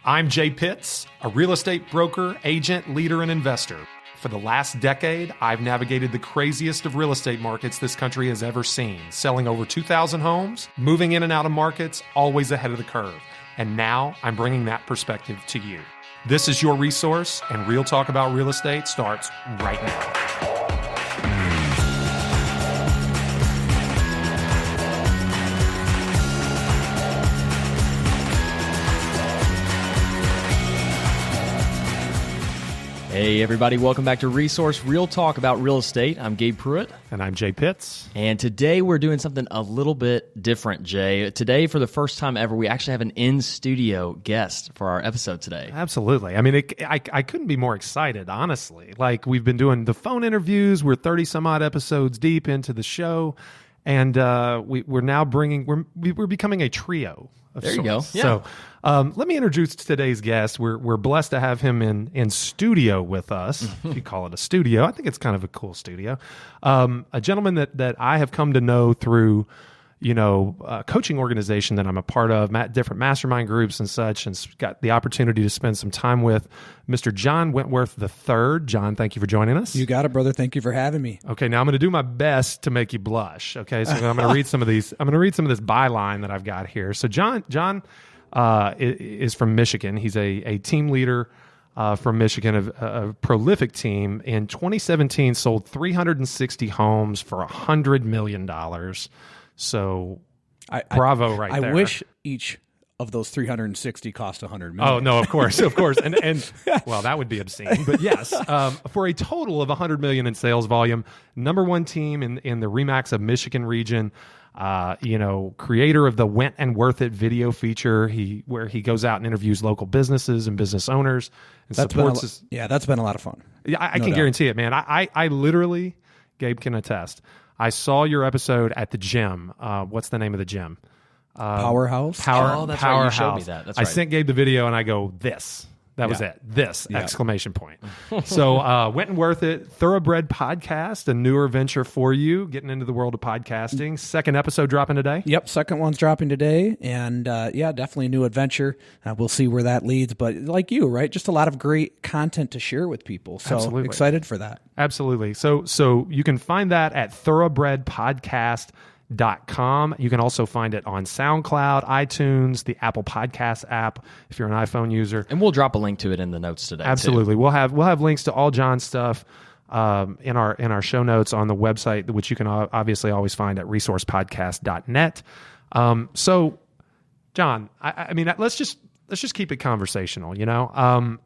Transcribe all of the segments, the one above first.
I'm Jay Pitts, a real estate broker, agent, leader, and investor. For the last decade, I've navigated the craziest of real estate markets this country has ever seen, selling over 2,000 homes, moving in and out of markets, always ahead of the curve. And now I'm bringing that perspective to you. This is your resource, and Real Talk About Real Estate starts right now. Hey everybody, welcome back to Resource Real Talk About Real Estate. I'm Gabe Pruitt. And I'm Jay Pitts. And today we're doing something a little bit different, Jay. Today, for the first time ever, we actually have an in-studio guest for our episode today. Absolutely. I mean, I couldn't be more excited, honestly. Like, we've been doing the phone interviews. We're 30-some-odd episodes deep into the show. And we're now we're becoming a trio of sorts. There you go. Yeah. So let me introduce today's guest. We're blessed to have him in studio with us. If you call it a studio, I think it's kind of a cool studio. A gentleman that I have come to know through, a coaching organization that I'm a part of, different mastermind groups and such, and got the opportunity to spend some time with Mr. John Wentworth III. John, thank you for joining us. You got it, brother. Thank you for having me. Okay, now I'm going to do my best to make you blush. Okay, so I'm going to read some of these. I'm going to read some of this byline that I've got here. So John is from Michigan. He's a team leader from Michigan, a prolific team. In 2017, sold 360 homes for $100 million. So, bravo right there. I wish each of those 360 cost $100 million. Oh, no, of course. And well, that would be obscene. But yes, for a total of $100 million in sales volume, number one team in the RE/MAX of Michigan region, creator of the Went and Worth It video feature, where he goes out and interviews local businesses and business owners and supports. That's been a lot of fun. Yeah, I can guarantee it, man. I literally, Gabe can attest, I saw your episode at the gym. What's the name of the gym? Powerhouse? That's Powerhouse. Right. You showed me that. That's right. I sent Gabe the video and I go, this. That was it. This! Exclamation point. So Went and Worth It, Thoroughbred Podcast, a newer venture for you, getting into the world of podcasting. Second episode dropping today? Yep, second one's dropping today. And definitely a new adventure. We'll see where that leads. But like you, right? Just a lot of great content to share with people. So Absolutely. Excited for that. Absolutely. So you can find that at thoroughbredpodcast.com. You can also find it on SoundCloud, iTunes, the Apple Podcast app if you're an iPhone user. And we'll drop a link to it in the notes today. Absolutely. Too. We'll have links to all John's stuff in our show notes on the website, which you can obviously always find at resourcepodcast.net. So, John, I mean, let's just keep it conversational.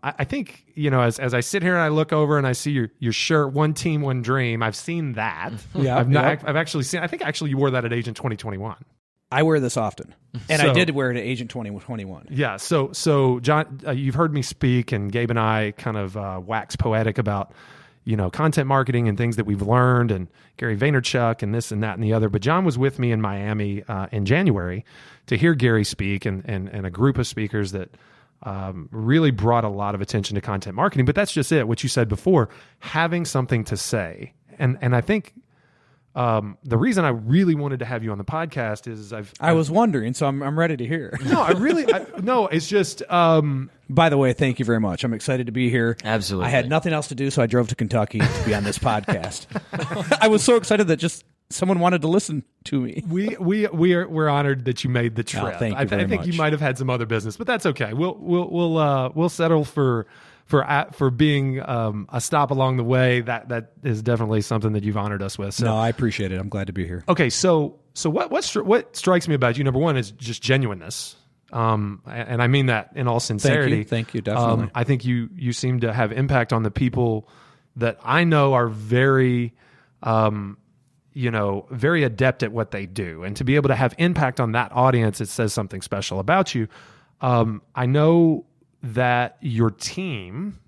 I think as I sit here and I look over and I see your shirt, One Team, One Dream. I've seen that. Yeah, I've actually seen. I think actually you wore that at Agent 2021. I wear this often, and I did wear it at Agent 2021. Yeah. So John, you've heard me speak, and Gabe and I kind of wax poetic about content marketing and things that we've learned, and Gary Vaynerchuk and this and that and the other. But John was with me in Miami in January to hear Gary speak and a group of speakers that really brought a lot of attention to content marketing. But that's just it, what you said before, having something to say. And I think the reason I really wanted to have you on the podcast is I was wondering, so I'm ready to hear. No, it's just... By the way, thank you very much. I'm excited to be here. Absolutely. I had nothing else to do, so I drove to Kentucky to be on this podcast. I was so excited that just someone wanted to listen to me. We're honored that you made the trip. Oh, thank you very I think much. you might have had some other business, but that's okay. We'll settle for being a stop along the way. That is definitely something that you've honored us with. So. No, I appreciate it. I'm glad to be here. Okay, so what strikes me about you, number one, is just genuineness. And I mean that in all sincerity. Thank you, definitely. I think you seem to have impact on the people that I know are very, very adept at what they do. And to be able to have impact on that audience, it says something special about you. I know that your team,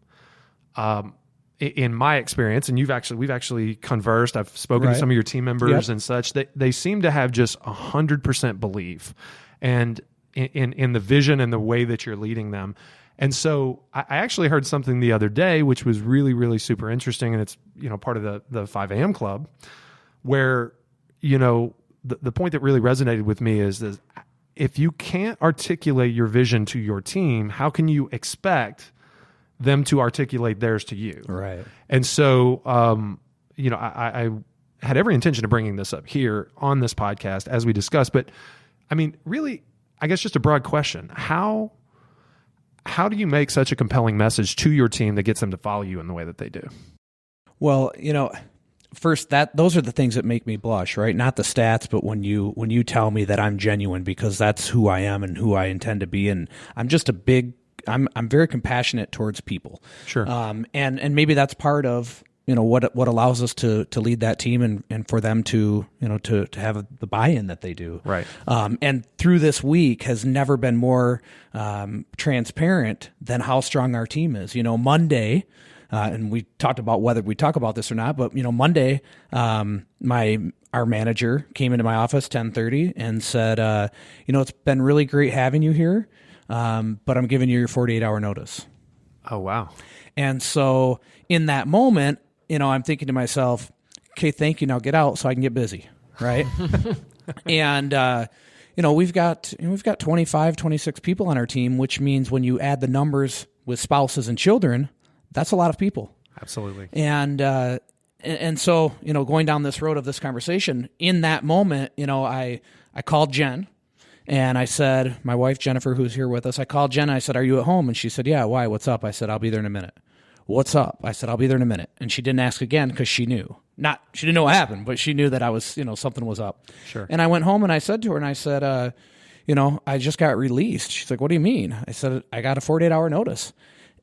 in my experience, and we've actually conversed, I've spoken to some of your team members and such, they seem to have just 100% belief and in the vision and the way that you're leading them. And so I actually heard something the other day, which was really, really super interesting. And it's, part of the 5 a.m. club where, the point that really resonated with me is if you can't articulate your vision to your team, how can you expect them to articulate theirs to you? Right. And so, I had every intention of bringing this up here on this podcast as we discussed, but I mean, really, I guess just a broad question. How do you make such a compelling message to your team that gets them to follow you in the way that they do? Well, first, those are the things that make me blush, right? Not the stats, but when you tell me that I'm genuine, because that's who I am and who I intend to be, and I'm just I'm very compassionate towards people. Sure. And maybe that's part of what allows us to lead that team and for them to have the buy-in that they do. Right. And through this week has never been more transparent than how strong our team is. Monday. And we talked about whether we talk about this or not, but Monday, our manager came into my office 10:30 and said, it's been really great having you here, but I'm giving you your 48-hour notice. Oh wow! And so in that moment, I'm thinking to myself, okay, thank you. Now get out so I can get busy, right? And we've got 25, 26 people on our team, which means when you add the numbers with spouses and children, that's a lot of people. Absolutely. And so, going down this road of this conversation, in that moment, I called Jen and I said, my wife, Jennifer, who's here with us, I called Jen and I said, are you at home? And she said, yeah, why? What's up? I said, I'll be there in a minute. What's up? I said, I'll be there in a minute. And she didn't ask again because she knew. She didn't know what happened, but she knew that I was, something was up. Sure. And I went home and I said to her, and I said, I just got released. She's like, what do you mean? I said, I got a 48-hour notice.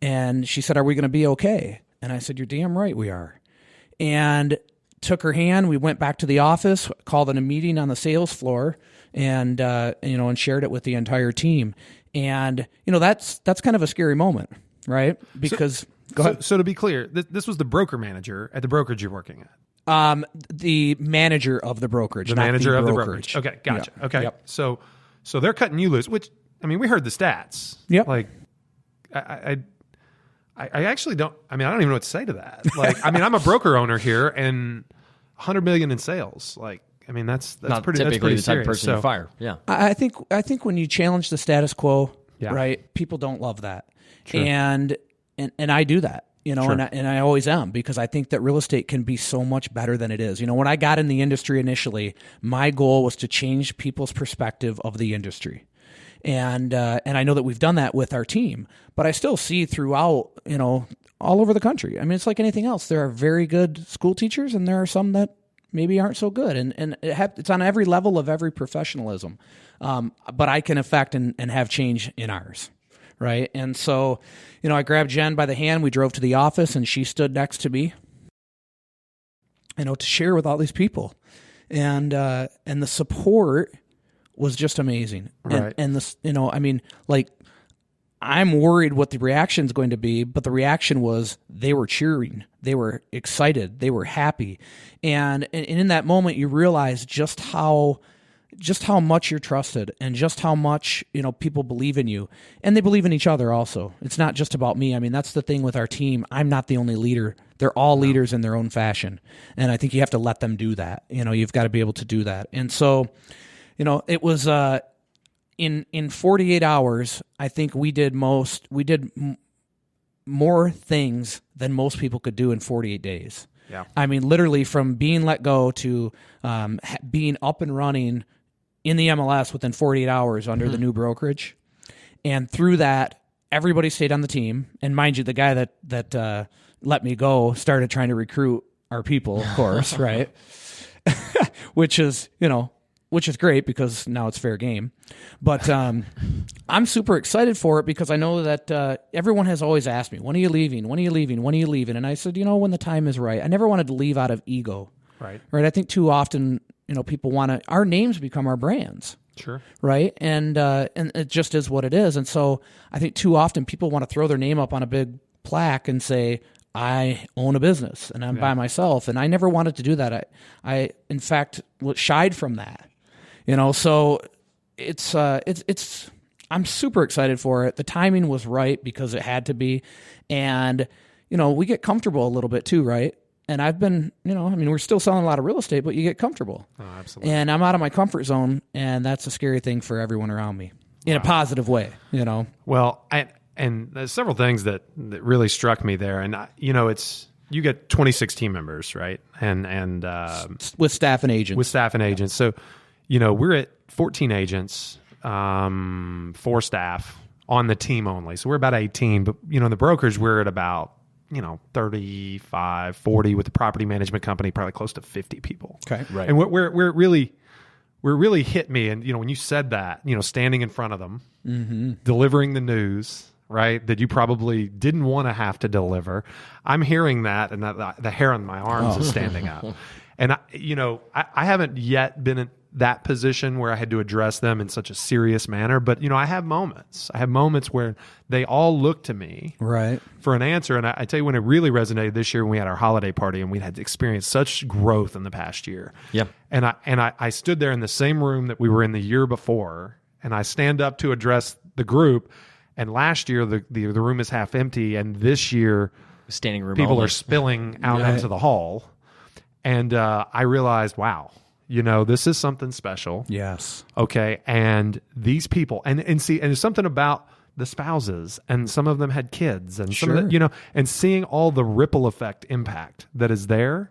And she said, are we going to be okay? And I said, you're damn right we are. And took her hand. We went back to the office, called in a meeting on the sales floor, and shared it with the entire team. And, that's kind of a scary moment, right? Because, go ahead. So to be clear, this was the broker manager at the brokerage you're working at. The manager of the brokerage. The manager of the brokerage. Okay, gotcha. Yep. Okay. Yep. So they're cutting you loose, which, I mean, we heard the stats. Yep. Like, I actually don't. I mean, I don't even know what to say to that. Like, I mean, I'm a broker owner here, and $100 million in sales. Like, I mean, that's not pretty. typically That's the pretty type of serious. person you fire. Yeah, I think when you challenge the status quo, Yeah. right, people don't love that, True. and I do that. Sure. And I always am, because I think that real estate can be so much better than it is. When I got in the industry initially, my goal was to change people's perspective of the industry. And I know that we've done that with our team, but I still see throughout, all over the country. I mean, it's like anything else. There are very good school teachers, and there are some that maybe aren't so good. And it's on every level of every professionalism. But I can affect and have change in ours, right? And so, I grabbed Jen by the hand. We drove to the office, and she stood next to me, to share with all these people. And the support was just amazing. Right. And this, I'm worried what the reaction is going to be, but the reaction was they were cheering, they were excited, they were happy. And in that moment, you realize just how much you're trusted, and just how much, people believe in you, and they believe in each other also. It's not just about me. I mean, that's the thing with our team. I'm not the only leader. They're all leaders in their own fashion. And I think you have to let them do that. You've got to be able to do that. And so, it was, in 48 hours, I think we did more things than most people could do in 48 days. Yeah. I mean, literally from being let go to being up and running in the MLS within 48 hours under the new brokerage. And through that, everybody stayed on the team. And mind you, the guy that let me go started trying to recruit our people, of course, right? Which is great, because now it's fair game. But I'm super excited for it, because I know that everyone has always asked me, when are you leaving? When are you leaving? When are you leaving? And I said, when the time is right. I never wanted to leave out of ego. Right. Right. I think too often, people want our names become our brands. Sure. Right. And it just is what it is. And so I think too often people want to throw their name up on a big plaque and say, I own a business and I'm by myself. And I never wanted to do that. I in fact shied from that. So it's I'm super excited for it. The timing was right, because it had to be. And, we get comfortable a little bit too, right? And I've been, we're still selling a lot of real estate, but you get comfortable. Oh, absolutely. And I'm out of my comfort zone, and that's a scary thing for everyone around me in a positive way, Well, and there's several things that really struck me there. And, you get 26 team members, right? And with staff and agents. So, we're at 14 agents, 4 staff on the team only. So we're about 18, but, the brokers, we're at about, 35, 40 with the property management company, probably close to 50 people. Okay. Right. And where it really hit me. And, when you said that, standing in front of them, delivering the news, right, that you probably didn't want to have to deliver. I'm hearing that, and the hair on my arms is standing up. And, I haven't yet been in that position where I had to address them in such a serious manner. But, I have moments. I have moments where they all look to me for an answer. And I tell you, when it really resonated this year when we had our holiday party and we had experienced such growth in the past year. Yeah. And I stood there in the same room that we were in the year before, and I stand up to address the group. And last year, the room is half empty. And this year, standing room people only. are spilling out into the hall. And I realized, wow, this is something special. Yes. Okay. And these people, and there's something about the spouses, and some of them had kids, and some of the, and seeing all the ripple effect impact that is there.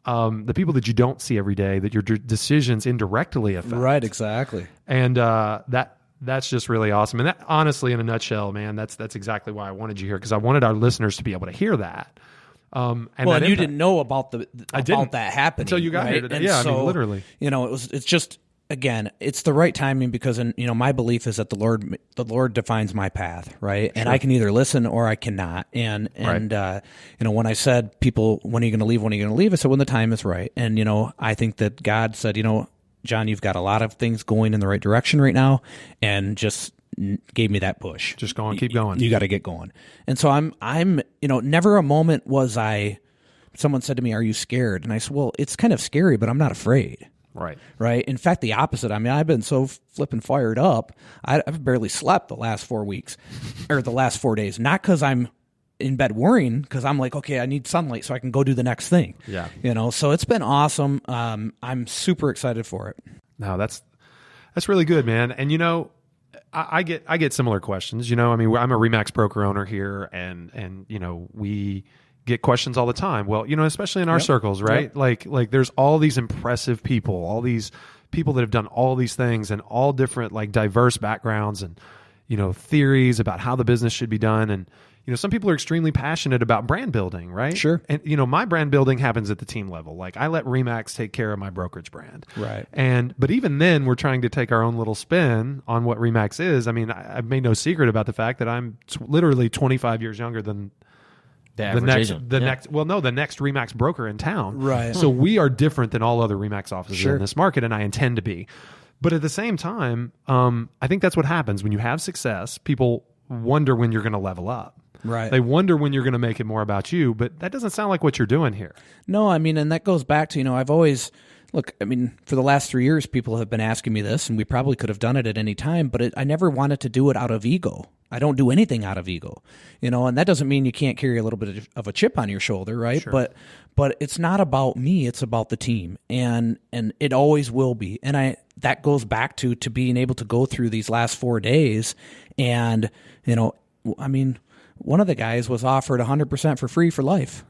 The people that you don't see every day, that your decisions indirectly affect. Right. Exactly. And that's just really awesome. And that, honestly, in a nutshell, man, that's exactly why I wanted you here, because I wanted our listeners to be able to hear that. And you didn't know about that happening until you got here today. And yeah, so, literally. It's just, again, it's the right timing, because my belief is that the Lord defines my path, right? And I can either listen or I cannot. And when I said, people, when are you going to leave? When are you going to leave? I said, when the time is right. And I think that God said, John, you've got a lot of things going in the right direction right now, and just gave me that push. Just go on, keep going. You got to get going. And so I'm never a moment was someone said to me, are you scared? And I said, well, it's kind of scary, but I'm not afraid. Right. In fact, the opposite. I mean, I've been so flipping fired up. I've barely slept the last 4 weeks or the last 4 days, not because I'm in bed worrying, because I'm like, okay, I need sunlight so I can go do the next thing. Yeah. So it's been awesome. I'm super excited for it. No, that's really good, man. And, I get similar questions. I'm a RE/MAX broker owner here, and we get questions all the time. Well, especially in our circles, right? Yep. Like there's all these impressive people, all these people that have done all these things, and all different, like, diverse backgrounds, and theories about how the business should be done. And some people are extremely passionate about brand building, right? Sure. And my brand building happens at the team level. Like, I let RE/MAX take care of my brokerage brand. Right. But even then, we're trying to take our own little spin on what RE/MAX is. I mean, I've made no secret about the fact that I'm literally 25 years younger than the next RE/MAX broker in town. Right. So we are different than all other RE/MAX offices Sure. in this market, and I intend to be. But at the same time, I think that's what happens when you have success. People wonder when you're going to level up. Right. They wonder when you're going to make it more about you, but that doesn't sound like what you're doing here. No, and that goes back to, I've always, for the last 3 years, people have been asking me this, and we probably could have done it at any time, but I never wanted to do it out of ego. I don't do anything out of ego, and that doesn't mean you can't carry a little bit of a chip on your shoulder, right? Sure. But it's not about me, it's about the team, and it always will be. And that goes back to being able to go through these last 4 days, and, one of the guys was offered 100% for free for life,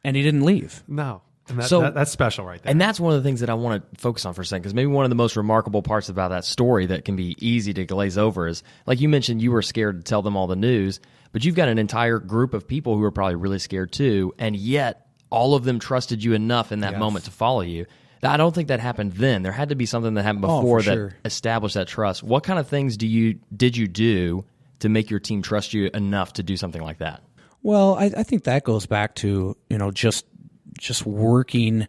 and he didn't leave. No. And that's special right there. And that's one of the things that I want to focus on for a second, because maybe one of the most remarkable parts about that story that can be easy to glaze over is, like you mentioned, you were scared to tell them all the news, but you've got an entire group of people who are probably really scared too, and yet all of them trusted you enough in that moment to follow you. I don't think that happened then. There had to be something that happened before that established that trust. What kind of things did you do to make your team trust you enough to do something like that? Well, I think that goes back to, just working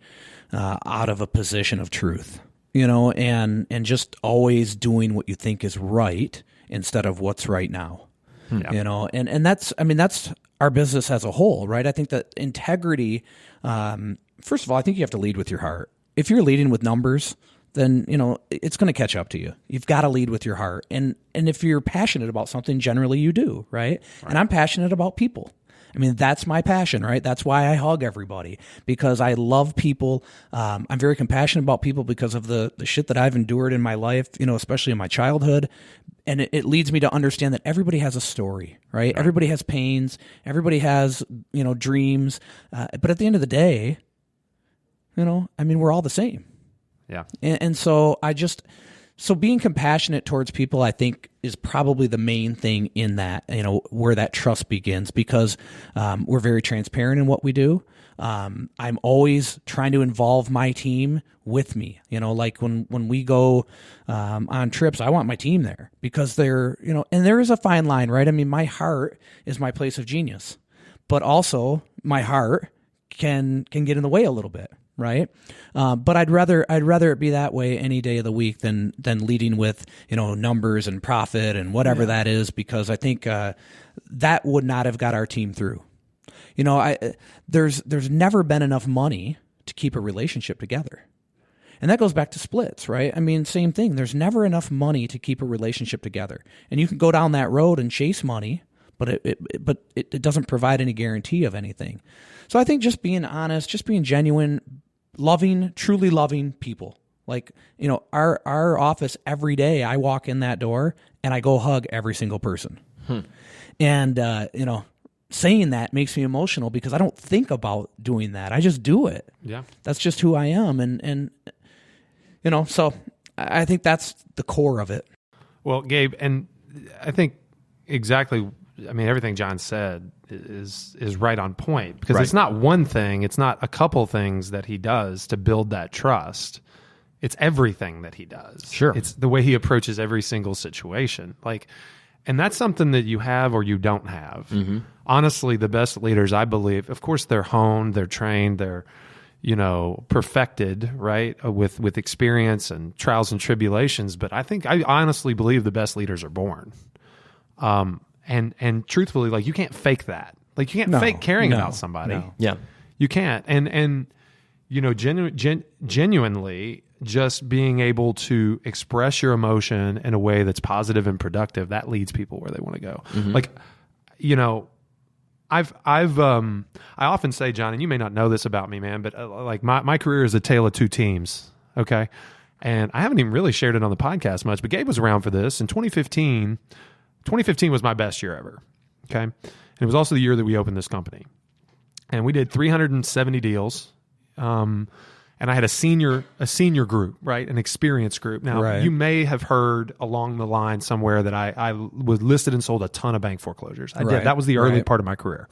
out of a position of truth, and just always doing what you think is right instead of what's right now, and that's our business as a whole, right? I think that integrity, first of all, I think you have to lead with your heart. If you're leading with numbers, then, it's going to catch up to you. You've got to lead with your heart. And if you're passionate about something, generally you do, right? And I'm passionate about people. I mean, that's my passion, right? That's why I hug everybody, because I love people. I'm very compassionate about people because of the shit that I've endured in my life, especially in my childhood. And it leads me to understand that everybody has a story, right? Everybody has pains. Everybody has, dreams. But at the end of the day, we're all the same. Yeah. And so so being compassionate towards people, I think, is probably the main thing in that, where that trust begins, because we're very transparent in what we do. I'm always trying to involve my team with me. Like when we go on trips, I want my team there because they're, and there is a fine line, right? I mean, my heart is my place of genius, but also my heart can get in the way a little bit. Right. But I'd rather it be that way any day of the week than leading with, numbers and profit and whatever that is, because I think that would not have got our team through. There's never been enough money to keep a relationship together. And that goes back to splits, right? I mean, same thing. There's never enough money to keep a relationship together. And you can go down that road and chase money, but it doesn't provide any guarantee of anything. So I think just being honest, just being genuine, truly loving people. Like, our office, every day I walk in that door and I go hug every single person. And, saying that makes me emotional because I don't think about doing that. I just do it. Yeah. That's just who I am. And so I think that's the core of it. Well, Gabe, and I think everything John said is right on point, because it's not one thing, it's not a couple things that he does to build that trust. It's everything that he does. Sure. It's the way he approaches every single situation. And that's something that you have or you don't have. Mm-hmm. Honestly, the best leaders, I believe, of course, they're honed, they're trained, they're, perfected, right, with experience and trials and tribulations. But I honestly believe the best leaders are born. And truthfully, you can't fake that. You can't fake caring about somebody. No. Yeah. You can't. And genuinely just being able to express your emotion in a way that's positive and productive, that leads people where they want to go. Mm-hmm. I often say, John, and you may not know this about me, man, but my career is a tale of two teams. Okay. And I haven't even really shared it on the podcast much, but Gabe was around for this in 2015. 2015 was my best year ever. Okay. And it was also the year that we opened this company, and we did 370 deals. And I had a senior group, right? An experienced group. Now, you may have heard along the line somewhere that I was listed and sold a ton of bank foreclosures. I did. That was the early part of my career.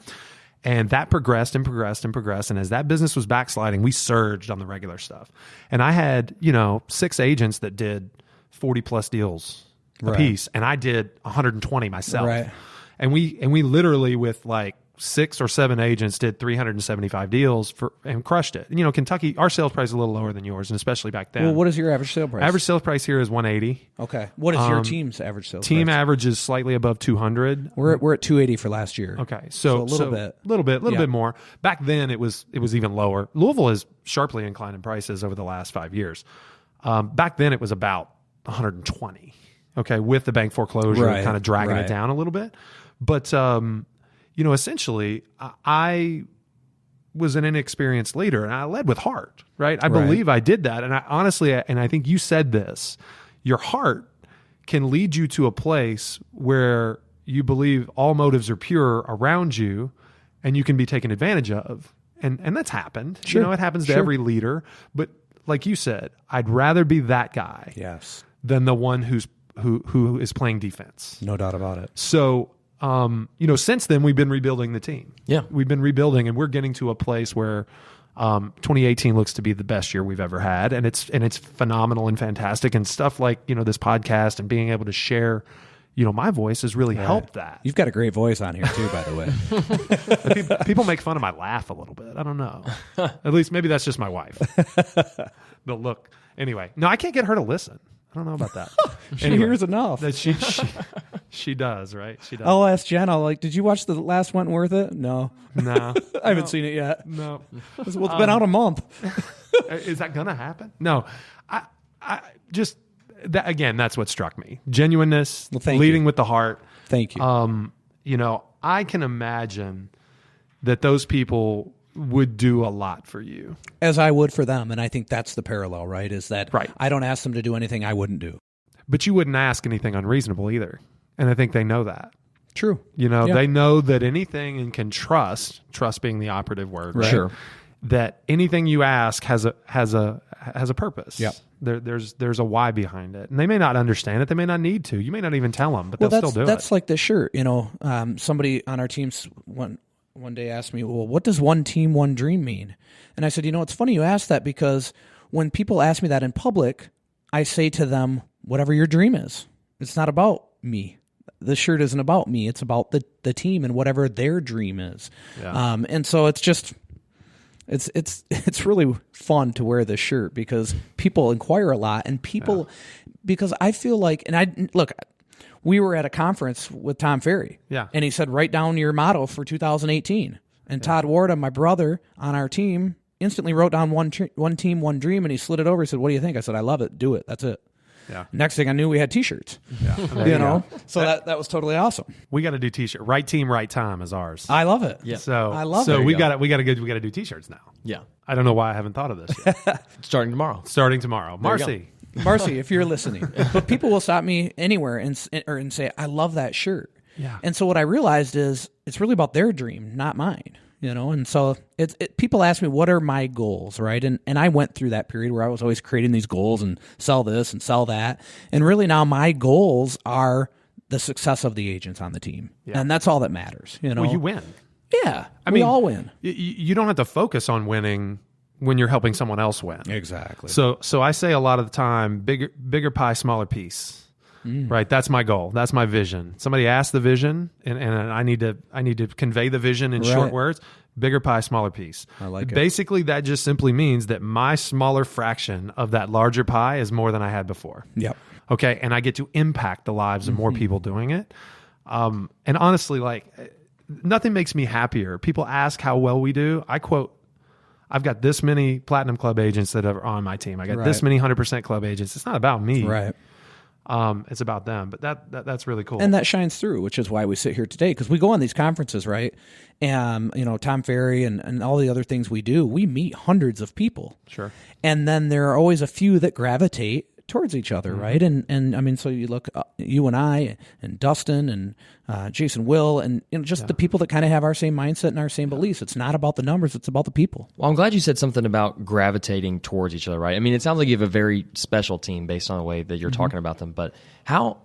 And that progressed and progressed and progressed. And as that business was backsliding, we surged on the regular stuff. And I had, 6 agents that did 40 plus deals a piece. And I did 120 myself. Right. And we literally, with 6 or 7 agents, did 375 deals and crushed it. And, Kentucky, our sales price is a little lower than yours, and especially back then. Well, what is your average sale price? Average sales price here is 180. Okay. What is your team's average sales price? Team average is slightly above 200. We're at 280 for last year. Okay. So a little bit more. Back then it was even lower. Louisville has sharply inclined in prices over the last 5 years. Back then it was about 120. Okay. With the bank foreclosure kind of dragging it down a little bit. But, essentially, I was an inexperienced leader, and I led with heart, right? I believe I did that. And I honestly, and I think you said this, your heart can lead you to a place where you believe all motives are pure around you, and you can be taken advantage of. And that's happened. Sure. It happens to every leader. But like you said, I'd rather be that guy than the one who is playing defense. No doubt about it. So, since then we've been rebuilding the team. Yeah. We've been rebuilding, and we're getting to a place where 2018 looks to be the best year we've ever had. And it's phenomenal and fantastic, and stuff like, this podcast and being able to share, my voice has really helped that. You've got a great voice on here too, by the way. People make fun of my laugh a little bit. I don't know. At least maybe that's just my wife. But look, anyway, no, I can't get her to listen. I don't know about that. She hears enough. That she does, right? She does. I'll ask Jen. Did you watch the last Wentworth it? No. No. I haven't seen it yet. No. It's been out a month. Is that going to happen? No. I just, that, again, that's what struck me. Genuineness, leading with the heart. Thank you. I can imagine that those people would do a lot for you. As I would for them. And I think that's the parallel, right? Is that Right. I don't ask them to do anything I wouldn't do. But you wouldn't ask anything unreasonable either. And I think they know that. True. You know, Yeah. they know that anything and can trust being the operative word, right? Sure. That anything you ask has a purpose. Yep. There's a why behind it. And they may not understand it. They may not need to. You may not even tell them, but they'll still do that's it. like the shirt. You know, somebody on our teams one day asked me, well, what does one team, one dream mean? And I said, you know, it's funny you asked that because when people ask me that in public, I say to them, whatever your dream is. It's not about me. The shirt isn't about me. It's about the team and whatever their dream is. Yeah. And so it's just, it's really fun to wear this shirt because people inquire a lot and people, because I feel like, and we were at a conference with Tom Ferry. Yeah. And he said, write down your motto for 2018. And Todd Warda, my brother on our team, instantly wrote down one team, one dream, and he slid it over. He said, what do you think? I said, I love it. Do it. That's it. Yeah. Next thing I knew, we had T-shirts. Yeah. You know, so that was totally awesome. We got to do t-shirt. Right team, right time is ours. I love it. Yeah. So I love so it. we got to do t-shirts now. Yeah. I don't know why I haven't thought of this yet. Starting tomorrow. Starting tomorrow. Marcy. Marcy, if you're listening, but people will stop me anywhere and say, I love that shirt. Yeah. And so what I realized is it's really about their dream, not mine. You know, and so people ask me, what are my goals, right? And I went through that period where I was always creating these goals and sell this and sell that. And really now my goals are the success of the agents on the team. Yeah. And that's all that matters, you know. Well, you win. Yeah. I we mean, all win. You don't have to focus on winning when you're helping someone else win. Exactly. So I say a lot of the time, bigger pie, smaller piece. Right, that's my goal. That's my vision. Somebody asked the vision, and I need to convey the vision in short words. Bigger pie, smaller piece. I like it. Basically, that just simply means that my smaller fraction of that larger pie is more than I had before. Yep. Okay, and I get to impact the lives of more people doing it. And honestly, like nothing makes me happier. People ask how well we do. I quote, I've got this many Platinum Club agents that are on my team. I got this many 100% Club agents. It's not about me. Right. It's about them, but that's really cool. And that shines through, which is why we sit here today, because we go on these conferences, right? And, you know, Tom Ferry and all the other things we do, we meet hundreds of people. Sure. And then there are always a few that gravitate towards each other, right? And I mean, so you look, you and I and Dustin and Jason Will and just the people that kind of have our same mindset and our same beliefs. It's not about the numbers, it's about the people. Well, I'm glad you said something about gravitating towards each other, right? I mean, it sounds like you have a very special team based on the way that you're talking about them, but how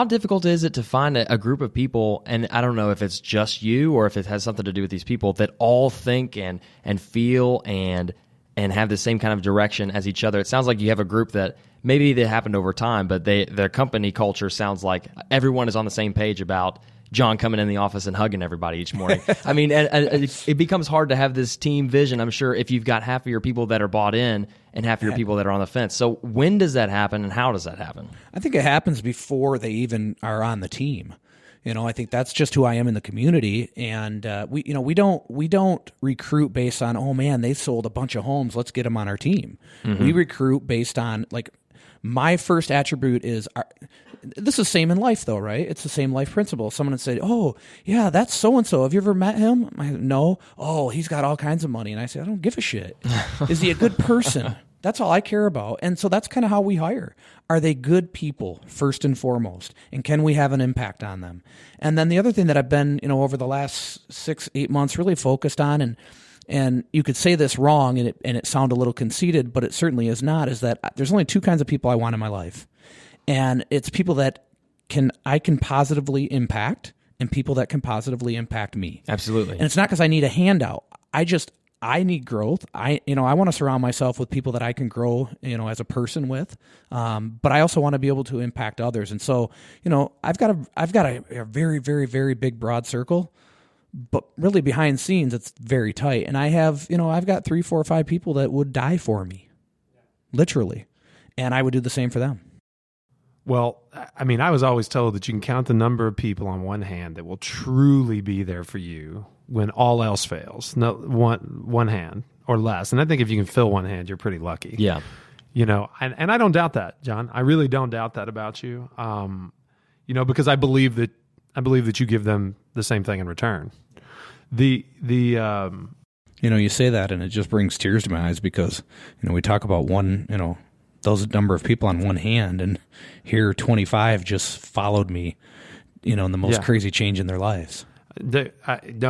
difficult is it to find a group of people, and I don't know if it's just you or if it has something to do with these people, that all think and feel and have the same kind of direction as each other? It sounds like you have a group that maybe they happened over time, but their company culture sounds like everyone is on the same page about John coming in the office and hugging everybody each morning. I mean, and it becomes hard to have this team vision, I'm sure, if you've got half of your people that are bought in and half of your people that are on the fence. So when does that happen and how does that happen? I think it happens before they even are on the team. You know, I think that's just who I am in the community, and we don't recruit based on, oh man, they sold a bunch of homes, let's get them on our team. Mm-hmm. We recruit based on, like, my first attribute is this is the same in life though, right? It's the same life principle. Someone would say, oh yeah, that's so and so. Have you ever met him? No. Oh, he's got all kinds of money, and I say, I don't give a shit. Is he a good person? That's all I care about. And so that's kind of how we hire. Are they good people, first and foremost? And can we have an impact on them? And then the other thing that I've been, over the last 6-8 months really focused on, and you could say this wrong and it sound a little conceited, but it certainly is not, is that there's only two kinds of people I want in my life. And it's people that I can positively impact and people that can positively impact me. Absolutely. And it's not because I need a handout. I need growth. I want to surround myself with people that I can grow, as a person with. But I also want to be able to impact others. And so, I've got a very, very, very big, broad circle, but really behind scenes, it's very tight. And I've got 3, 4, 5 people that would die for me, literally. And I would do the same for them. Well, I mean, I was always told that you can count the number of people on one hand that will truly be there for you when all else fails. No, one hand or less. And I think if you can fill one hand, you're pretty lucky. Yeah. And I don't doubt that, John. I really don't doubt that about you. Because I believe that you give them the same thing in return. You say that and it just brings tears to my eyes because, we talk about those number of people on one hand, and here 25 just followed me, in the most crazy change in their lives. No,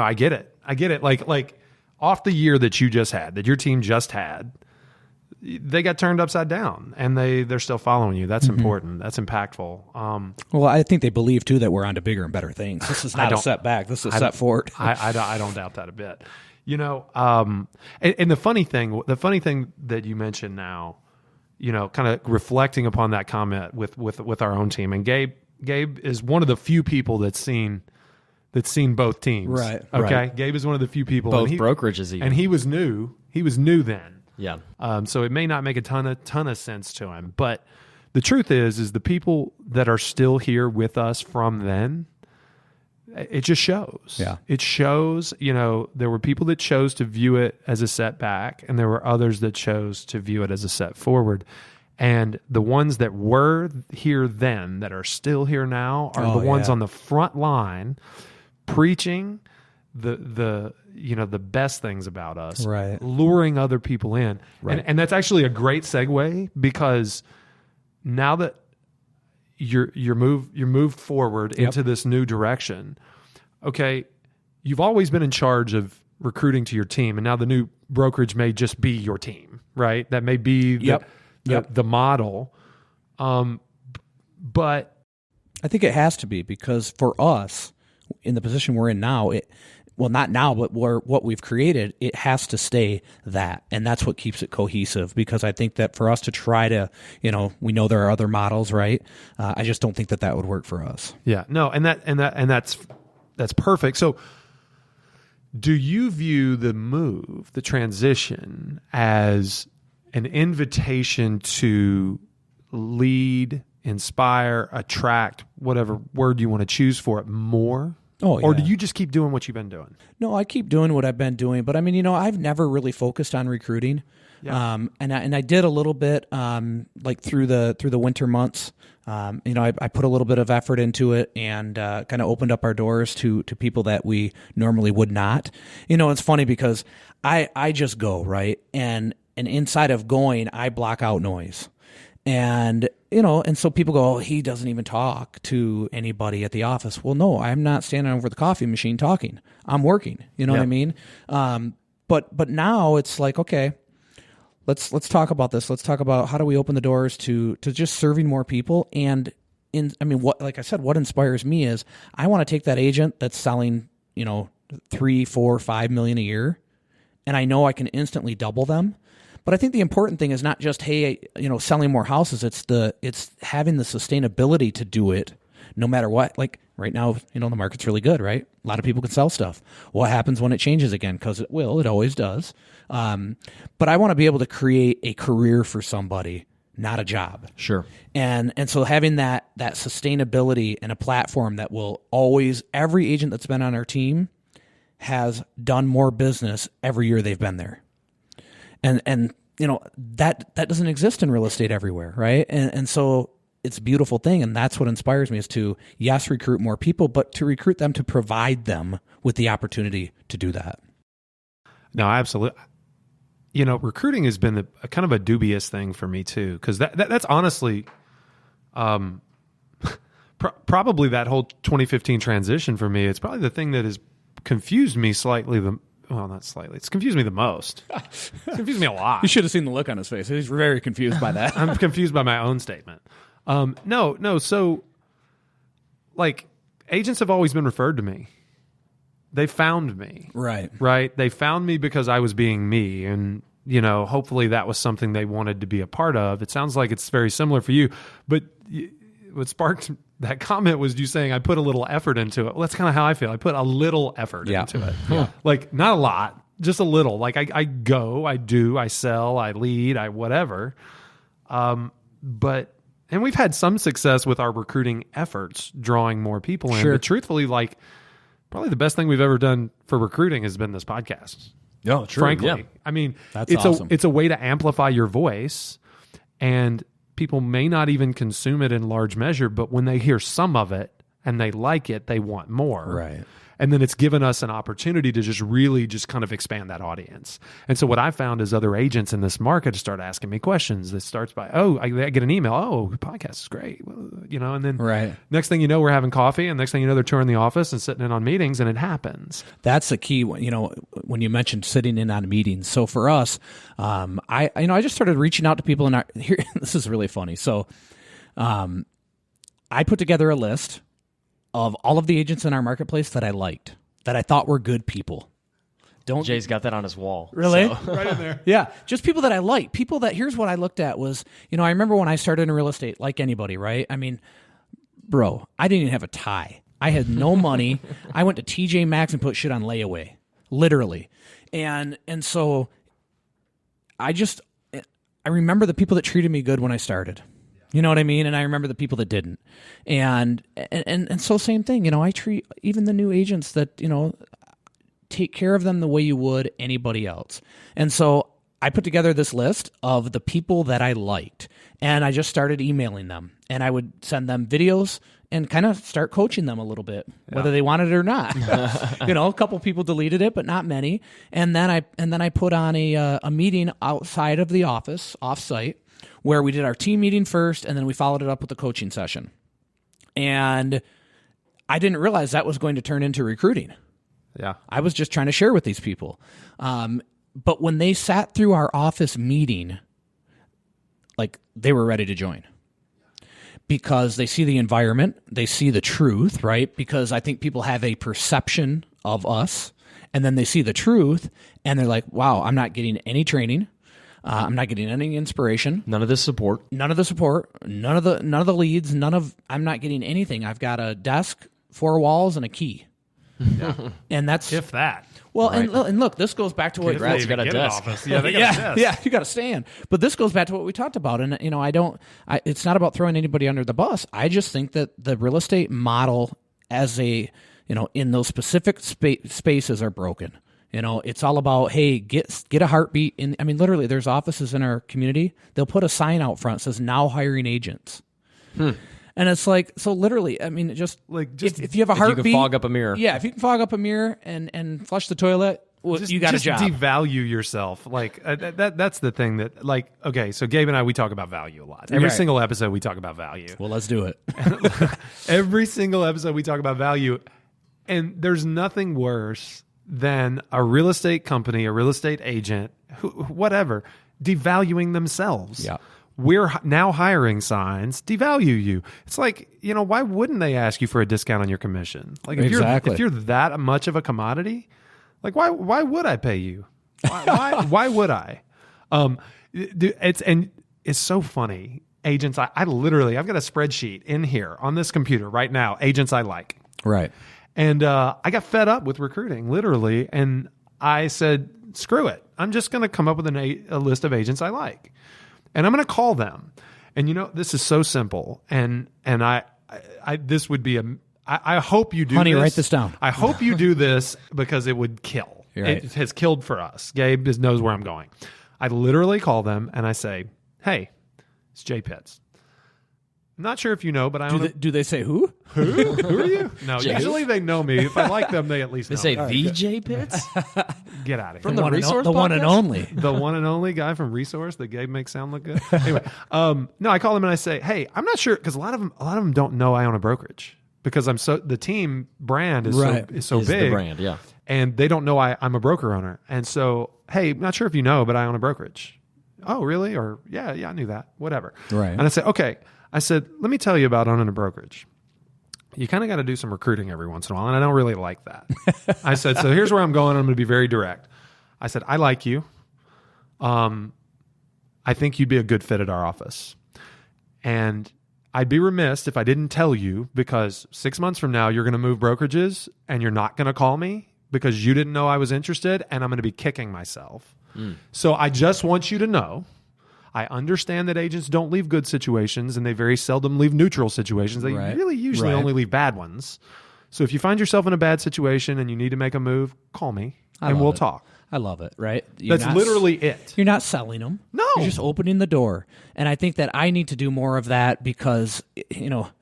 I get it. Like off the year that you just had, that your team just had, they got turned upside down, and they're still following you. That's important. That's impactful. Well, I think they believe too that we're on to bigger and better things. This is not a setback. This is a set forward. I don't doubt that a bit. And the funny thing that you mentioned now, kind of reflecting upon that comment with our own team, and Gabe is one of the few people that's seen both teams. Right. Okay. Right. Gabe is one of the few people. Both brokerages even. And he was new. He was new then. Yeah. So it may not make a ton of sense to him, but the truth is the people that are still here with us from then, it just shows. Yeah. It shows, there were people that chose to view it as a setback, and there were others that chose to view it as a set forward. And the ones that were here then that are still here now are the ones on the front line preaching the best things about us, right, luring other people in. Right. And that's actually a great segue, because now that you're moved forward into this new direction, okay, you've always been in charge of recruiting to your team, and now the new brokerage may just be your team, right? That may be the model. But I think it has to be, because for us, in the position we're in now, not now, but what we've created, it has to stay that. And that's what keeps it cohesive, because I think that for us to try to, we know there are other models, right? I just don't think that would work for us. Yeah, no. And that's perfect. So do you view the transition as an invitation to lead, inspire, attract, whatever word you want to choose for it, more? Oh, yeah. Or do you just keep doing what you've been doing? No, I keep doing what I've been doing, but I mean, I've never really focused on recruiting. Yeah. And I did a little bit, like through the winter months. I put a little bit of effort into it, and kind of opened up our doors to people that we normally would not. It's funny because I just go, right, and inside of going, I block out noise. And, and so people go, oh, he doesn't even talk to anybody at the office. Well, no, I'm not standing over the coffee machine talking. I'm working. You know what I mean? But now it's like, okay, let's talk about this. Let's talk about how do we open the doors to just serving more people. And like I said, what inspires me is I want to take that agent that's selling, 3, 4, 5 million a year, and I know I can instantly double them. But I think the important thing is not just, hey, selling more houses. It's having the sustainability to do it no matter what. Like right now, the market's really good, right? A lot of people can sell stuff. What happens when it changes again? Because it will. It always does. But I want to be able to create a career for somebody, not a job. Sure. And so having that sustainability and a platform that will always, every agent that's been on our team has done more business every year they've been there. And that doesn't exist in real estate everywhere, right? And so it's a beautiful thing, and that's what inspires me, is to, yes, recruit more people, but to recruit them to provide them with the opportunity to do that. No, absolutely. Recruiting has been a kind of a dubious thing for me too, because that's honestly, probably that whole 2015 transition for me. It's probably the thing that has confused me slightly. Not slightly. It's confused me the most. It's confused me a lot. You should have seen the look on his face. He's very confused by that. I'm confused by my own statement. No. So, like, agents have always been referred to me. They found me. Right. They found me because I was being me, and hopefully that was something they wanted to be a part of. It sounds like it's very similar for you, but what sparked that comment was you saying I put a little effort into it. Well, that's kind of how I feel. I put a little effort into it. Yeah. Like, not a lot, just a little. Like, I go, I do, I sell, I lead, I whatever. And we've had some success with our recruiting efforts, drawing more people in. Sure. But truthfully, like, probably the best thing we've ever done for recruiting has been this podcast. Oh, true. Frankly. Yeah. I mean, That's it's awesome. it's a way to amplify your voice, and people may not even consume it in large measure, but when they hear some of it, and they like it, they want more. Right. And then it's given us an opportunity to just really just kind of expand that audience. And so what I found is other agents in this market start asking me questions. This starts by, I get an email. Oh, the podcast is great. And then next thing you know, we're having coffee, and next thing you know, they're touring the office and sitting in on meetings, and it happens. That's the key. When you mentioned sitting in on meetings. So for us, I just started reaching out to people in here. This is really funny. So, I put together a list of all of the agents in our marketplace that I liked, that I thought were good people. Jay's got that on his wall. Really? So. Right in there. Yeah, just people that I like. People that, here's what I looked at was, I remember when I started in real estate, like anybody, right? I mean, bro, I didn't even have a tie. I had no money. I went to TJ Maxx and put shit on layaway, literally. And so I remember the people that treated me good when I started. You know what I mean? And I remember the people that didn't. And so same thing, I treat even the new agents that, take care of them the way you would anybody else. And so I put together this list of the people that I liked, and I just started emailing them, and I would send them videos and kind of start coaching them a little bit, whether they wanted it or not. A couple people deleted it, but not many. And then I put on a meeting outside of the office, off-site, where we did our team meeting first, and then we followed it up with a coaching session. And I didn't realize that was going to turn into recruiting. Yeah. I was just trying to share with these people. But when they sat through our office meeting, like, they were ready to join. Because they see the environment, they see the truth, right? Because I think people have a perception of us, and then they see the truth, and they're like, wow, I'm not getting any training. I'm not getting any inspiration. None of the support. None of the leads. I'm not getting anything. I've got a desk, 4 walls, and a key. Yeah. And that's if that. Well, right. and look, this goes back to what Congrats, you got a desk. Yeah, they got a desk. Yeah, you got to stand. But this goes back to what we talked about, and it's not about throwing anybody under the bus. I just think that the real estate model, as in those specific spaces, are broken. It's all about, hey, get a heartbeat. Literally, there's offices in our community. They'll put a sign out front that says "Now hiring agents." And it's like, so literally, just if you have a heartbeat, you can fog up a mirror. Yeah, if you can fog up a mirror and flush the toilet, you got a job. Just devalue yourself. Like that's the thing that, like, okay, so Gabe and I, we talk about value a lot. Every single episode we talk about value. Well, let's do it. Every single episode we talk about value. And there's nothing worse than a real estate company, a real estate agent, whatever, devaluing themselves. Yeah. We're now hiring signs devalue you. It's like, why wouldn't they ask you for a discount on your commission? Like, if you're that much of a commodity, like, why would I pay you? Why would I? It's so funny. Agents, I've got a spreadsheet in here on this computer right now. Agents I like. Right. And I got fed up with recruiting, literally, and I said, screw it. I'm just going to come up with a list of agents I like. And I'm going to call them. And this is so simple. And this would be I hope you do Honey, this. write this down. I hope you do this because it would kill. Right. It has killed for us. Gabe just knows where I'm going. I literally call them and I say, hey, it's Jay Pitts. I'm not sure if you know, but do they say who? Who are you? No, usually they know me. If I like them, they at least know. They say me. VJ Pitts? Get out of here. From the Resource the one and only. The one and only guy from Resource that Gabe makes sound look good. Anyway, no, I call them and I say, hey, I'm not sure, because a lot of them don't know I own a brokerage, because the team brand is so big. The brand, yeah. And they don't know I'm a broker owner. And so, hey, I'm not sure if you know, but I own a brokerage. Oh, really? Or yeah, I knew that. Whatever. Right. And I said, okay. I said, let me tell you about owning a brokerage. You kind of got to do some recruiting every once in a while, and I don't really like that. I said, so here's where I'm going. I'm going to be very direct. I said, I like you. I think you'd be a good fit at our office. And I'd be remiss if I didn't tell you, because 6 months from now, you're going to move brokerages, and you're not going to call me because you didn't know I was interested, and I'm going to be kicking myself. So I just want you to know, I understand that agents don't leave good situations, and they very seldom leave neutral situations. They really usually only leave bad ones. So if you find yourself in a bad situation and you need to make a move, call me. and we'll talk. I love it, right? That's literally it. You're not selling them. No. You're just opening the door. And I think that I need to do more of that because, John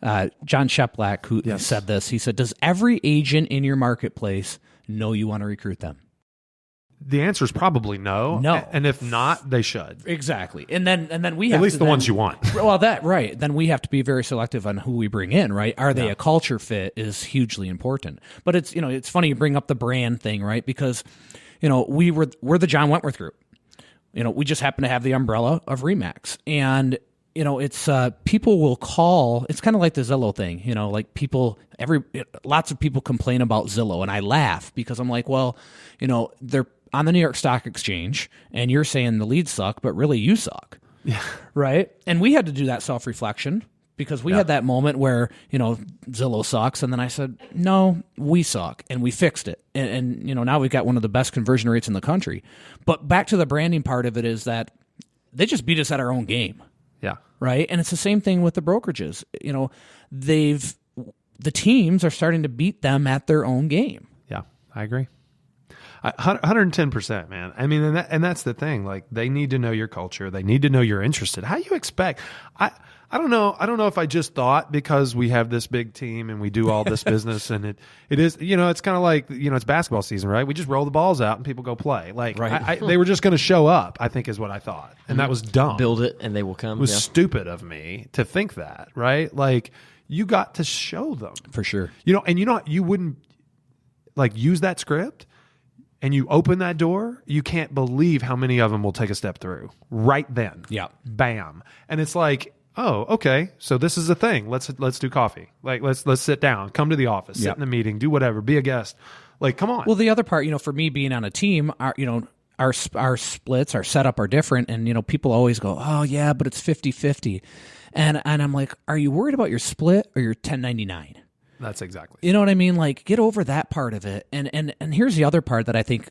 Sheplack, who said this, he said, does every agent in your marketplace know you want to recruit them? The answer is probably no. No. And if not, they should. Exactly. And then we have at least to the ones you want. Well, right. Then we have to be very selective on who we bring in, right? Are they a culture fit is hugely important. But it's funny you bring up the brand thing, right? Because we're the John Wentworth group. We just happen to have the umbrella of Remax. And it's people will call. It's kind of like the Zillow thing, like lots of people complain about Zillow, and I laugh because I'm like, well, they're on the New York Stock Exchange, and you're saying the leads suck, but really you suck, right? And we had to do that self-reflection because we had that moment where Zillow sucks, and then I said, no, we suck, and we fixed it, and now we've got one of the best conversion rates in the country. But back to the branding part of it is that they just beat us at our own game. Yeah. Right. And it's the same thing with the brokerages. The teams are starting to beat them at their own game. Yeah, I agree. 110%, man. I mean, and that's the thing. Like, they need to know your culture. They need to know you're interested. How do you expect? I don't know. I don't know if I just thought because we have this big team and we do all this business and it is, it's kind of like, it's basketball season, right? We just roll the balls out and people go play. Like, right. They were just going to show up, I think is what I thought. And that was dumb. Build it and they will come. It was stupid of me to think that, right? Like, you got to show them. For sure. And you wouldn't use that script and you open that door, you can't believe how many of them will take a step through right then. Yeah. Bam. And it's like, oh, okay. So this is a thing. Let's do coffee. Like, let's sit down, come to the office, sit in a meeting, do whatever, be a guest. Like, come on. Well, the other part, for me being on a team, our splits, our setup are different. And, people always go, oh yeah, but it's 50-50. And I'm like, are you worried about your split or your 1099? That's exactly. You know what I mean? Like, get over that part of it. And here's the other part that I think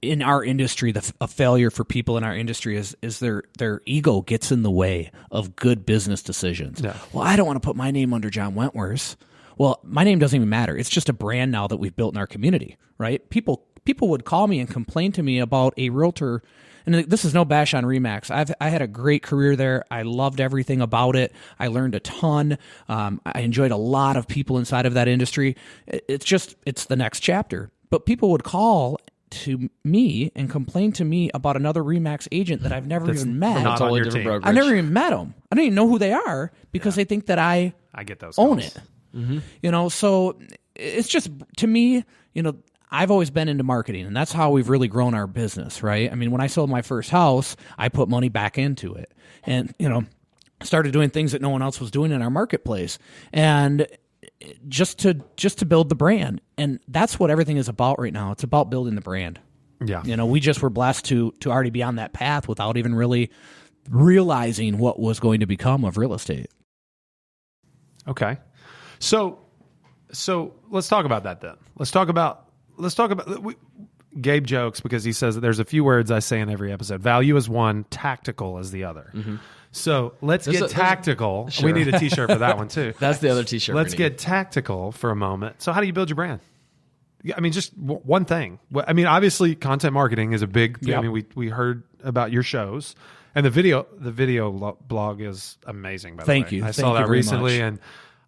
in our industry, a failure for people in our industry is their ego gets in the way of good business decisions. Yeah. Well, I don't want to put my name under John Wentworth. Well, my name doesn't even matter. It's just a brand now that we've built in our community, right? People would call me and complain to me about a realtor. And this is no bash on Remax. I had a great career there. I loved everything about it. I learned a ton. I enjoyed a lot of people inside of that industry. It's the next chapter. But people would call to me and complain to me about another Remax agent that I've never even met. Not on your team. I've never even met them. I don't even know who they are because they think that I get those own calls. it. Mm-hmm. So it's just, to me, I've always been into marketing, and that's how we've really grown our business, right? I mean, when I sold my first house, I put money back into it and, started doing things that no one else was doing in our marketplace. And just to build the brand. And that's what everything is about right now. It's about building the brand. Yeah. We just were blessed to already be on that path without even really realizing what was going to become of real estate. Okay. So let's talk about that then. Let's talk about Gabe jokes because he says that there's a few words I say in every episode. Value is one, tactical is the other. Mm-hmm. So let's get tactical. Sure. We need a t-shirt for that one too. That's the other t-shirt. Let's get tactical for a moment. So how do you build your brand? I mean, just one thing. I mean, obviously content marketing is a big thing. Yep. I mean, we heard about your shows and the video blog is amazing, by the way. Thank you. I saw that recently much.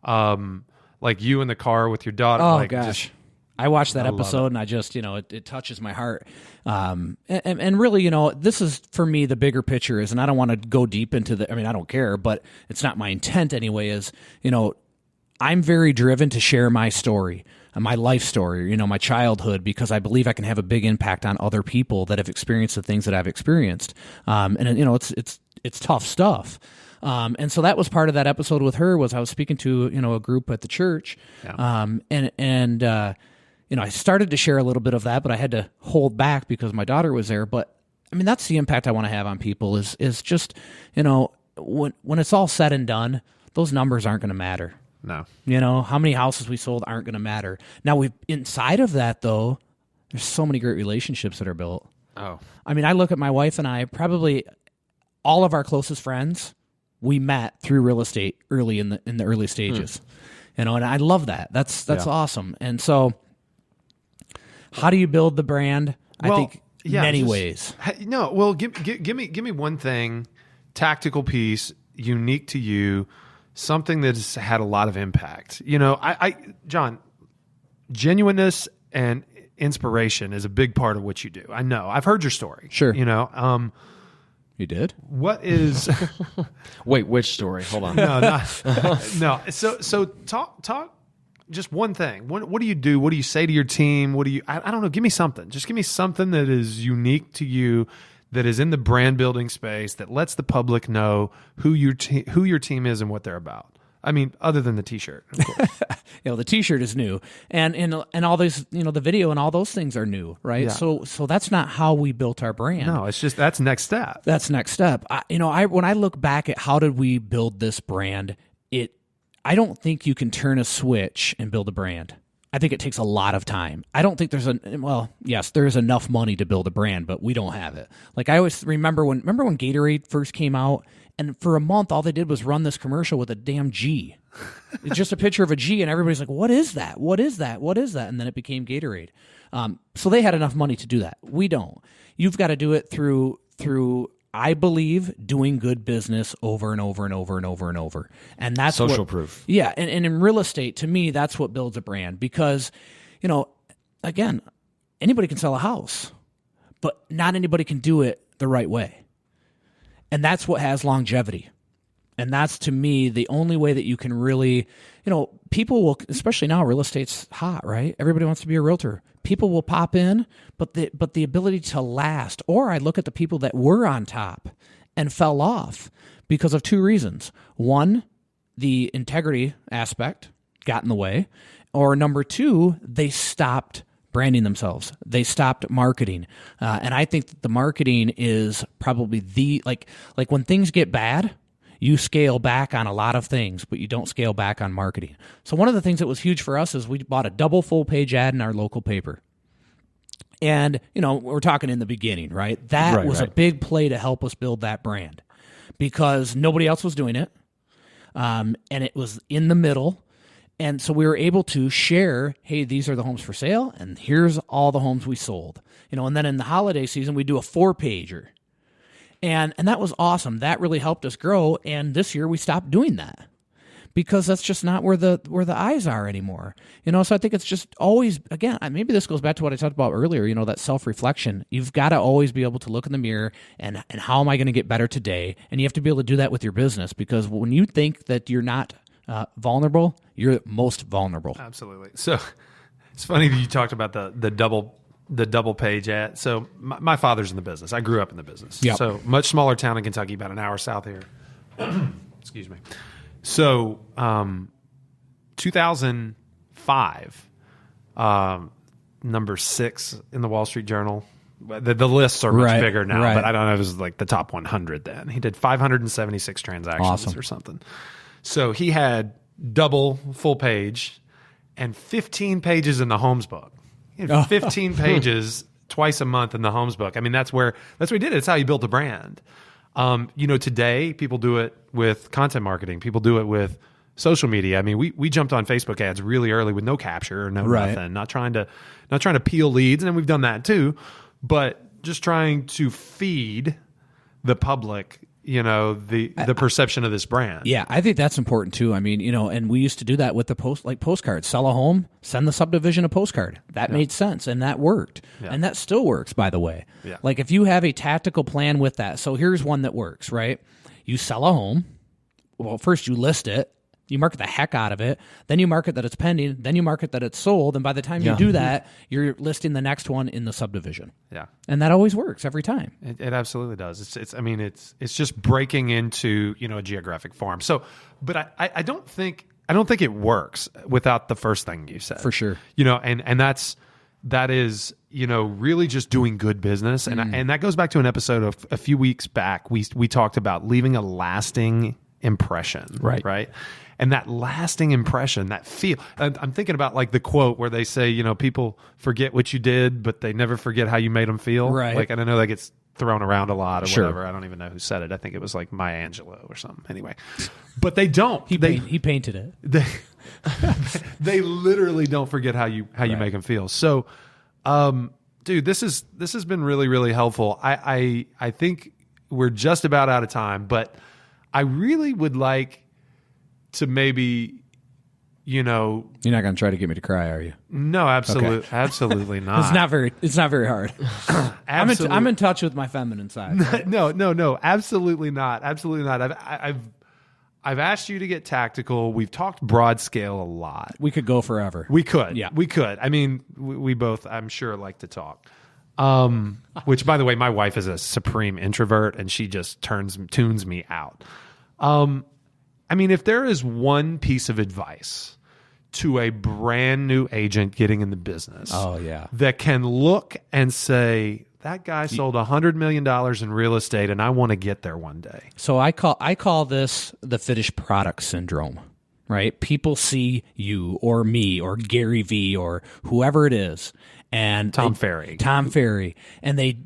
And like you in the car with your daughter. Oh, gosh. I watched that episode and I just, it touches my heart. And really, this is for me, the bigger picture is, and I don't want to go deep into I don't care, but it's not my intent anyway, is, I'm very driven to share my story, my life story, my childhood, because I believe I can have a big impact on other people that have experienced the things that I've experienced. And it's tough stuff. And so that was part of that episode with her was I was speaking to, a group at the church. Yeah. I started to share a little bit of that, but I had to hold back because my daughter was there. But that's the impact I want to have on people is just, when it's all said and done, those numbers aren't going to matter. No. How many houses we sold aren't going to matter. Now inside of that though, there's so many great relationships that are built. Oh. I look at my wife and I, probably all of our closest friends, we met through real estate early in the early stages. And I love that. That's awesome. And so How do you build the brand? I think many ways. No, well, give me one thing, tactical piece, unique to you, something that's had a lot of impact. John, genuineness and inspiration is a big part of what you do. I know. I've heard your story. Sure. You did? What is? Wait, which story? Hold on. No. So talk. Just one thing. What do you do? What do you say to your team? What do you? I don't know. Give me something. Just give me something that is unique to you, that is in the brand building space, that lets the public know who your team is and what they're about. I mean, other than the T-shirt, of course. The T-shirt is new, and all those, the video and all those things are new, right? Yeah. So that's not how we built our brand. No, it's just that's next step. That's next step. When I look back at how did we build this brand, I don't think you can turn a switch and build a brand. I think it takes a lot of time. I don't think yes, there's enough money to build a brand, but we don't have it. Like I always remember when Gatorade first came out, and for a month all they did was run this commercial with a damn G. It's just a picture of a G, and everybody's like, "What is that? What is that? What is that?" And then it became Gatorade. So they had enough money to do that. We don't. You've got to do it through I believe doing good business over and over and over and over and over. And that's social proof. Yeah. And in real estate, to me, that's what builds a brand because, again, anybody can sell a house, but not anybody can do it the right way. And that's what has longevity. And that's, to me, the only way that you can really, people will, especially now, real estate's hot, right? Everybody wants to be a realtor. People will pop in, but the ability to last, or I look at the people that were on top and fell off because of two reasons. One, the integrity aspect got in the way, or number two, they stopped branding themselves. They stopped marketing. And I think that the marketing is probably like when things get bad, you scale back on a lot of things, but you don't scale back on marketing. So one of the things that was huge for us is we bought a double full-page ad in our local paper. And, we're talking in the beginning, right? That was a big play to help us build that brand because nobody else was doing it. And it was in the middle. And so we were able to share, hey, these are the homes for sale, and here's all the homes we sold. And then in the holiday season, we do a 4-pager. And that was awesome. That really helped us grow. And this year we stopped doing that because that's just not where the eyes are anymore. So I think it's just always, again, maybe this goes back to what I talked about earlier, that self-reflection. You've got to always be able to look in the mirror and how am I going to get better today? And you have to be able to do that with your business because when you think that you're not vulnerable, you're most vulnerable. Absolutely. So it's funny that you talked about the double page ad. So my father's in the business. I grew up in the business. Yep. So much smaller town in Kentucky, about an hour south here. Excuse me. So 2005, number 6 in the Wall Street Journal. The lists are much bigger now, but I don't know if it was like the top 100 then. He did 576 transactions or something. So he had double full page and 15 pages in the Homes book. 15 pages twice a month in the Homes book. I mean, that's what he did. It's how he built a brand. Today people do it with content marketing. People do it with social media. I mean, we jumped on Facebook ads really early with no capture or nothing, not trying to peel leads. And we've done that too, but just trying to feed the public, the perception of this brand. Yeah, I think that's important too. I mean, and we used to do that with the postcards. Sell a home, send the subdivision a postcard. That made sense, and that worked. Yeah. And that still works, by the way. Yeah. Like if you have a tactical plan with that. So here's one that works, right? You sell a home. Well, first you list it. You market the heck out of it. Then you market that it's pending. Then you market that it's sold. And by the time you do that, you're listing the next one in the subdivision. Yeah. And that always works every time. It absolutely does. It's just breaking into, a geographic farm. So, but I don't think it works without the first thing you said. For sure. And that is, really just doing good business. And that goes back to an episode of a few weeks back. We talked about leaving a lasting impression. Right. And that lasting impression, that feel, I'm thinking about like the quote where they say, people forget what you did, but they never forget how you made them feel. Right. Like, and I know that gets thrown around a lot or whatever. I don't even know who said it. I think it was like Maya Angelou or something. Anyway, but they don't. He painted it. They literally don't forget how you make them feel. So Dude, this has been really, really helpful. I think we're just about out of time, but I really would like to maybe, You're not going to try to get me to cry, are you? No, absolutely, absolutely not. It's not very hard. I'm in touch with my feminine side. Right? No, absolutely not. Absolutely not. I've asked you to get tactical. We've talked broad scale a lot. We could go forever. We could. Yeah. We could. I mean, we both, I'm sure, like to talk. Which, by the way, my wife is a supreme introvert, and she just tunes me out. I mean, if there is one piece of advice to a brand new agent getting in the business, that can look and say, that guy sold $100 million in real estate, and I want to get there one day. So I call this the finished product syndrome, right? People see you or me or Gary V or whoever it is, and Tom Ferry, and they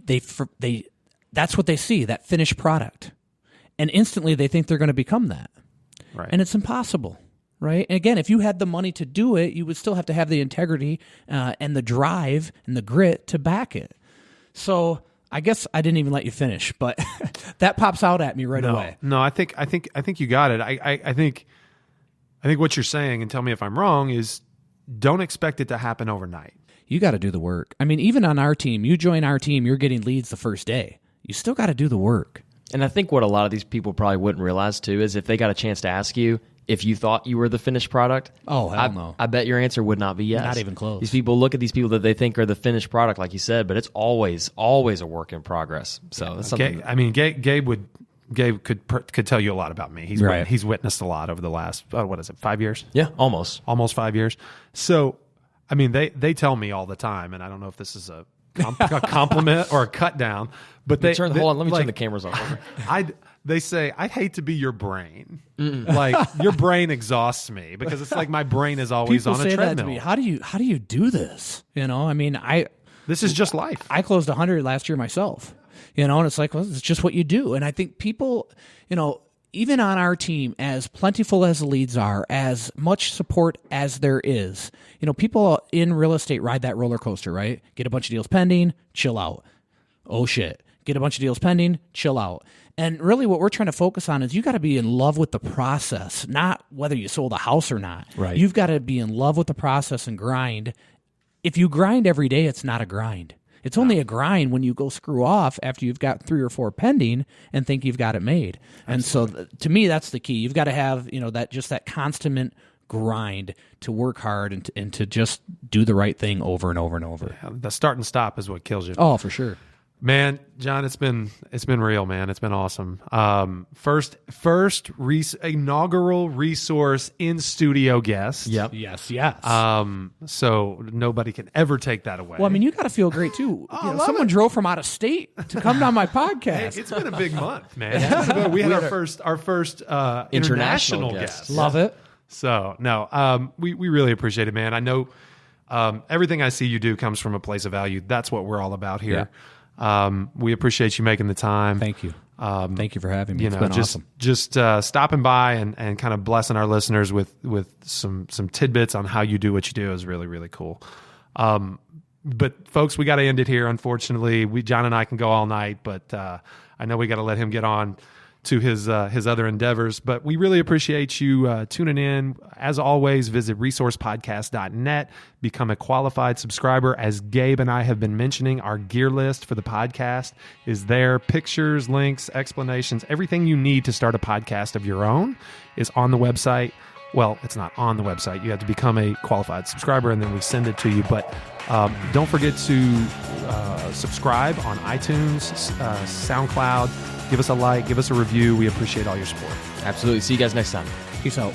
that's what they see, that finished product, and instantly they think they're going to become that, right? And it's impossible. Right. And again, if you had the money to do it, you would still have to have the integrity and the drive and the grit to back it. So I guess I didn't even let you finish, but that pops out at me right away. No, I think you got it. I think what you're saying, and tell me if I'm wrong, is don't expect it to happen overnight. You got to do the work. I mean, even on our team, you join our team, you're getting leads the first day. You still got to do the work. And I think what a lot of these people probably wouldn't realize too is if they got a chance to ask you if you thought you were the finished product. Oh, hell no. I bet your answer would not be yes. Not even close. These people look at these people that they think are the finished product, like you said, but it's always a work in progress. So that's something. Gabe could tell you a lot about me. He's witnessed a lot over the last 5 years? Yeah, almost 5 years. So, I mean, they tell me all the time, and I don't know if this is a compliment or a cut down, but hold on, let me turn the cameras off. They say, I'd hate to be your brain. Like, your brain exhausts me because it's like my brain is always People on a say treadmill. That to me. How do you do this? I mean, this is just life. I closed 100 last year myself, and it's like, well, it's just what you do. And I think people, even on our team, as plentiful as the leads are, as much support as there is, people in real estate ride that roller coaster, right? Get a bunch of deals pending, chill out. Oh shit. Get a bunch of deals pending, chill out. And really what we're trying to focus on is you got to be in love with the process, not whether you sold a house or not. Right. You've got to be in love with the process and grind. If you grind every day, it's not a grind. It's only a grind when you go screw off after you've got 3 or 4 pending and think you've got it made. And so to me, that's the key. You've got to have, that constant grind to work hard and to just do the right thing over and over and over. Yeah, the start and stop is what kills you. Oh, for sure. Man, John, it's been real, man. It's been awesome. First inaugural resource in studio guest. Yep. Yes. So nobody can ever take that away. Well, I mean, you got to feel great too. Someone drove from out of state to come on my podcast. Hey, it's been a big month, man. We had our first international guest. Love it. So no, we really appreciate it, man. I know everything I see you do comes from a place of value. That's what we're all about here. Yeah. We appreciate you making the time. Thank you. Thank you for having me. It's been awesome. Just stopping by and kind of blessing our listeners with some tidbits on how you do what you do is really, really cool. But folks, we got to end it here. Unfortunately, John and I can go all night, but I know we got to let him get on to his other endeavors. But we really appreciate you tuning in. As always, visit resourcepodcast.net. Become a qualified subscriber. As Gabe and I have been mentioning, our gear list for the podcast is there. Pictures, links, explanations, everything you need to start a podcast of your own is on the website. Well, it's not on the website. You have to become a qualified subscriber, and then we send it to you. But don't forget to subscribe on iTunes, SoundCloud. Give us a like, give us a review. We appreciate all your support. Absolutely. See you guys next time. Peace out.